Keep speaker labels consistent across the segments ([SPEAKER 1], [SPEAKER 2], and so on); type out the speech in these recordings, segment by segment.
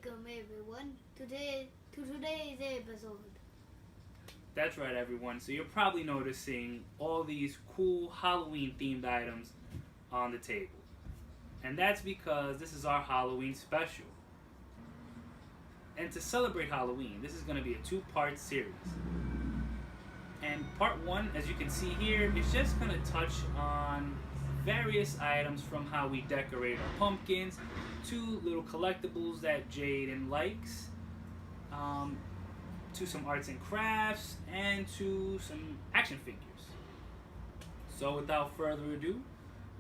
[SPEAKER 1] Welcome everyone to today's episode.
[SPEAKER 2] That's right, everyone. So you're probably noticing all these cool Halloween themed items on the table. And that's because this is our Halloween special. And to celebrate Halloween, this is going to be a two-part series. And part one, as you can see here, is just going to touch on various items from how we decorate our pumpkins to little collectibles that Jaden likes, to some arts and crafts, and to some action figures. So without further ado,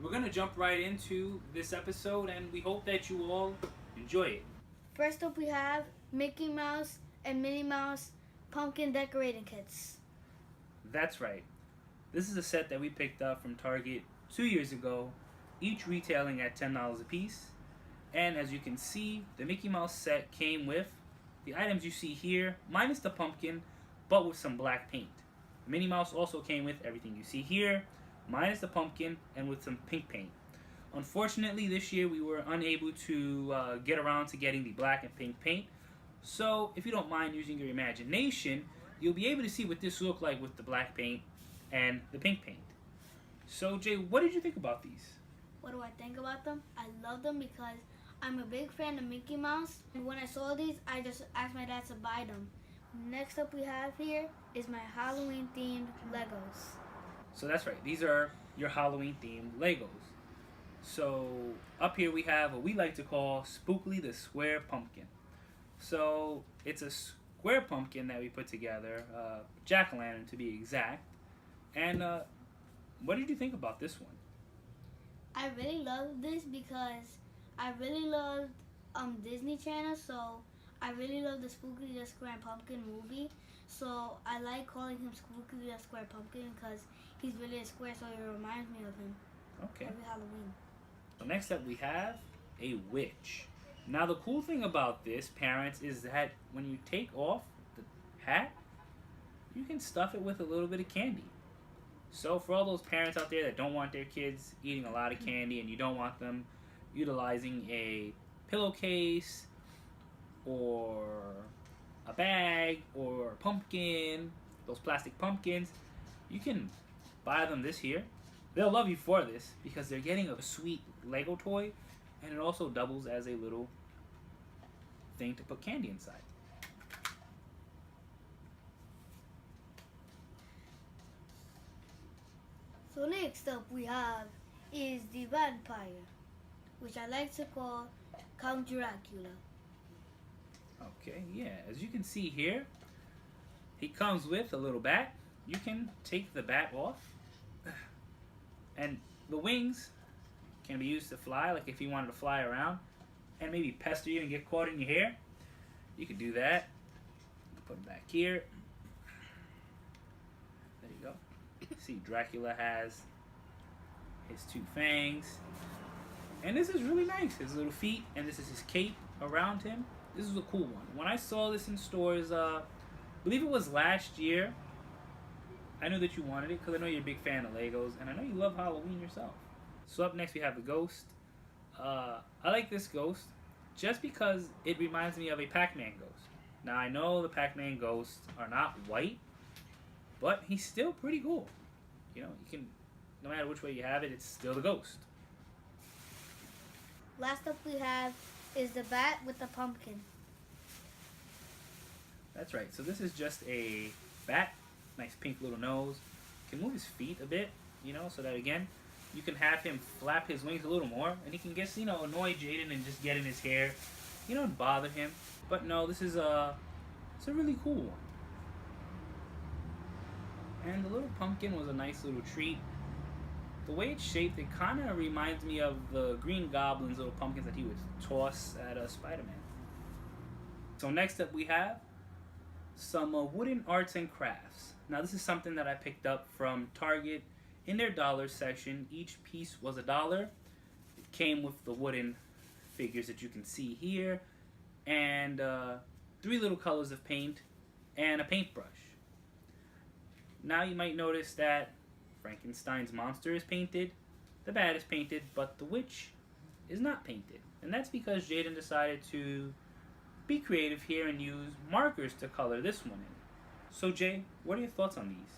[SPEAKER 2] we're going to jump right into this episode, and we hope that you all enjoy it.
[SPEAKER 1] First up, we have Mickey Mouse and Minnie Mouse pumpkin decorating kits.
[SPEAKER 2] That's right. This is a set that we picked up from Target 2 years ago, each retailing at $10 a piece. And as you can see, the Mickey Mouse set came with the items you see here, minus the pumpkin, but with some black paint. The Minnie Mouse also came with everything you see here, minus the pumpkin, and with some pink paint. Unfortunately, this year we were unable to get around to getting the black and pink paint. So if you don't mind using your imagination, you'll be able to see what this looked like with the black paint and the pink paint. So Jay, what did you think about these?
[SPEAKER 1] What do I think about them? I love them because I'm a big fan of Mickey Mouse. And when I saw these, I just asked my dad to buy them. Next up we have here is my Halloween themed Legos.
[SPEAKER 2] So that's right, these are your Halloween themed Legos. So up here we have what we like to call Spookily the Square Pumpkin. So it's a square pumpkin that we put together, jack-o'-lantern to be exact. And what did you think about this one?
[SPEAKER 1] I really love this because I really loved Disney Channel, so I really love the Spooky the Square Pumpkin movie. So I like calling him Spooky the Square Pumpkin because he's really a square, so it reminds me of him.
[SPEAKER 2] Okay.
[SPEAKER 1] Every Halloween.
[SPEAKER 2] So next up we have a witch. Now the cool thing about this, parents, is that when you take off the hat, you can stuff it with a little bit of candy. So for all those parents out there that don't want their kids eating a lot of candy and you don't want them utilizing a pillowcase or a bag or a pumpkin, those plastic pumpkins, you can buy them this here. They'll love you for this because they're getting a sweet Lego toy, and it also doubles as a little thing to put candy inside.
[SPEAKER 1] So next up we have is the vampire, which I like to call Count Dracula.
[SPEAKER 2] Okay, yeah, as you can see here, he comes with a little bat. You can take the bat off, and the wings can be used to fly, like if you wanted to fly around and maybe pester you and get caught in your hair, you could do that. Put him back here. There you go. See, Dracula has his two fangs, and this is really nice. His little feet, and this is his cape around him. This is a cool one. When I saw this in stores, I believe it was last year, I knew that you wanted it because I know you're a big fan of Legos, and I know you love Halloween yourself. So up next we have the ghost. I like this ghost just because it reminds me of a Pac-Man ghost. Now I know the Pac-Man ghosts are not white, but he's still pretty cool. You know, you can, no matter which way you have it, it's still the ghost.
[SPEAKER 1] Last up we have is the bat with the pumpkin.
[SPEAKER 2] That's right. So this is just a bat, nice pink little nose. Can move his feet a bit, you know, so that again, you can have him flap his wings a little more, and he can just, you know, annoy Jaden and just get in his hair, you know, and bother him. But no, this is it's a really cool one. And the little pumpkin was a nice little treat. The way it's shaped, it kind of reminds me of the Green Goblin's little pumpkins that he would toss at Spider-Man. So next up we have some wooden arts and crafts. Now this is something that I picked up from Target in their dollar section. Each piece was $1. It came with the wooden figures that you can see here, and 3 little colors of paint and a paintbrush. Now you might notice that Frankenstein's monster is painted, the bat is painted, but the witch is not painted. And that's because Jaden decided to be creative here and use markers to color this one in. So Jay, what are your thoughts on these?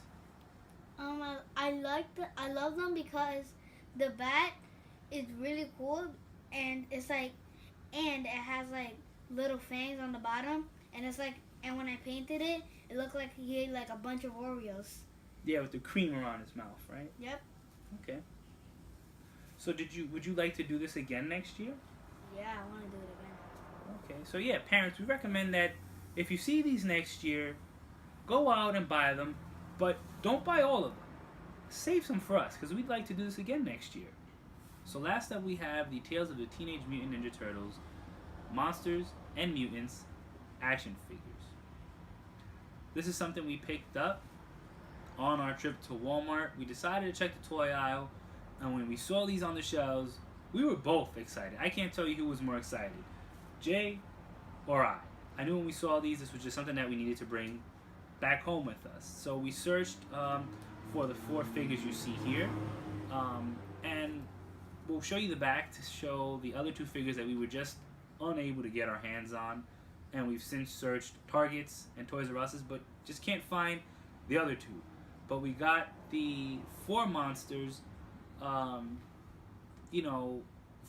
[SPEAKER 1] I love them because the bat is really cool, and it's like, and it has like little fangs on the bottom, and it's like, and when I painted it, it looked like he ate like a bunch of Oreos.
[SPEAKER 2] Yeah, with the cream around his mouth, right?
[SPEAKER 1] Yep.
[SPEAKER 2] Okay. So would you like to do this again next year?
[SPEAKER 1] Yeah, I want to do it again.
[SPEAKER 2] Okay. So yeah, parents, we recommend that if you see these next year, go out and buy them, but don't buy all of them. Save some for us, because we'd like to do this again next year. So last up we have the Tales of the Teenage Mutant Ninja Turtles, Monsters and Mutants action figures. This is something we picked up on our trip to Walmart. We decided to check the toy aisle, and when we saw these on the shelves, we were both excited. I can't tell you who was more excited, Jay or I. I knew when we saw these, this was just something that we needed to bring back home with us. So we searched for the 4 figures you see here, and we'll show you the back to show the other 2 figures that we were just unable to get our hands on, and we've since searched Targets and Toys R Us's, but just can't find the other 2. But we got the 4 monsters,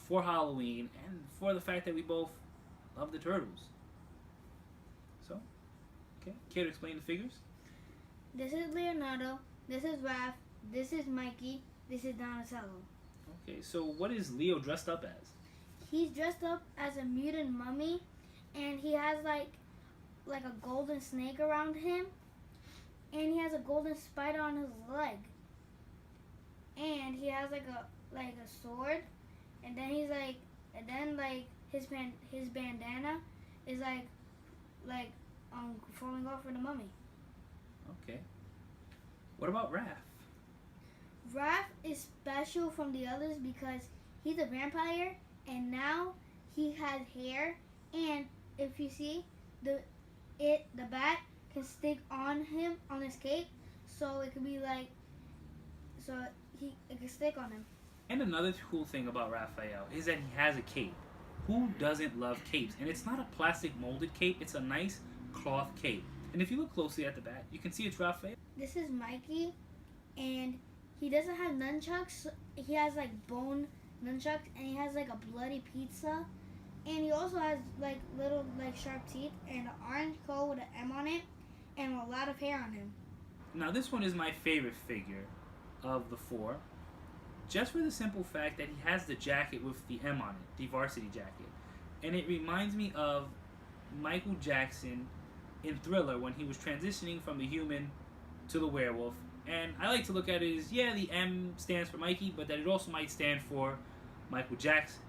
[SPEAKER 2] for Halloween, and for the fact that we both love the turtles. So, okay, care to explain the figures?
[SPEAKER 1] This is Leonardo. This is Raph. This is Mikey. This is Donatello.
[SPEAKER 2] Okay, so what is Leo dressed up as?
[SPEAKER 1] He's dressed up as a mutant mummy, and he has like a golden snake around him, and he has a golden spider on his leg, and he has like a sword, and then his bandana is falling off for the mummy.
[SPEAKER 2] Okay. What about Raph?
[SPEAKER 1] Raph is special from the others because he's a vampire, and now he has hair, and if you see, the bat can stick on him, on his cape, so it can be like, it can stick on him.
[SPEAKER 2] And another cool thing about Raphael is that he has a cape. Who doesn't love capes? And it's not a plastic molded cape, it's a nice cloth cape. And if you look closely at the back, you can see it's Raphael.
[SPEAKER 1] This is Mikey, and he doesn't have nunchucks. He has like bone nunchucks, and he has like a bloody pizza, and he also has like little like sharp teeth and an orange coat with an M on it, and a lot of hair on him.
[SPEAKER 2] Now this one is my favorite figure of the 4, just for the simple fact that he has the jacket with the M on it, the varsity jacket, and it reminds me of Michael Jackson in Thriller when he was transitioning from the human to the werewolf. And I like to look at it as, yeah, the M stands for Mikey, but that it also might stand for Michael Jackson.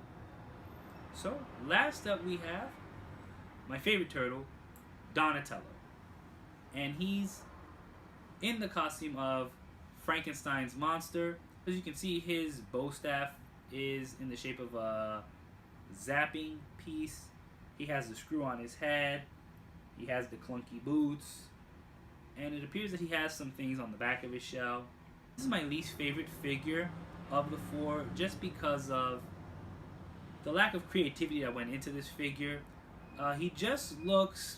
[SPEAKER 2] So, last up we have my favorite turtle, Donatello. And he's in the costume of Frankenstein's monster. As you can see, his bow staff is in the shape of a zapping piece. He has the screw on his head. He has the clunky boots. And it appears that he has some things on the back of his shell. This is my least favorite figure of the 4, just because of the lack of creativity that went into this figure. He just looks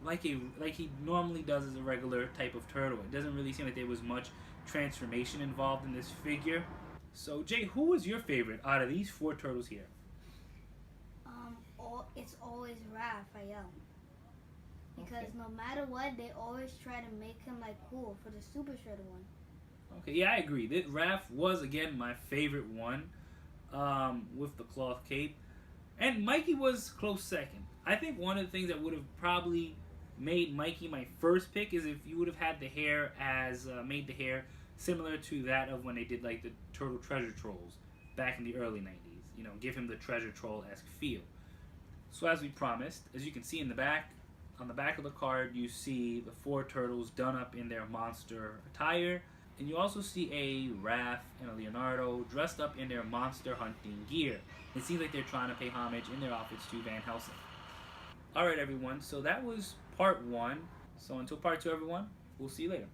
[SPEAKER 2] like he normally does as a regular type of turtle. It doesn't really seem like there was much transformation involved in this figure. So Jay, who was your favorite out of these 4 turtles here?
[SPEAKER 1] It's always Raphael. Because no matter what, they always try to make him like cool for the Super Shredder one.
[SPEAKER 2] Okay, yeah, I agree. Raph was again my favorite one, with the cloth cape, and Mikey was close second. I think one of the things that would have probably made Mikey my first pick is if you would have had the hair made the hair similar to that of when they did like the Turtle Treasure Trolls back in the early 90s. You know, give him the Treasure Troll-esque feel. So as we promised, as you can see in the back. On the back of the card, you see the 4 turtles done up in their monster attire, and you also see a Raph and a Leonardo dressed up in their monster hunting gear. It seems like they're trying to pay homage in their outfits to Van Helsing. Alright everyone, so that was part 1. So until part 2 everyone, we'll see you later.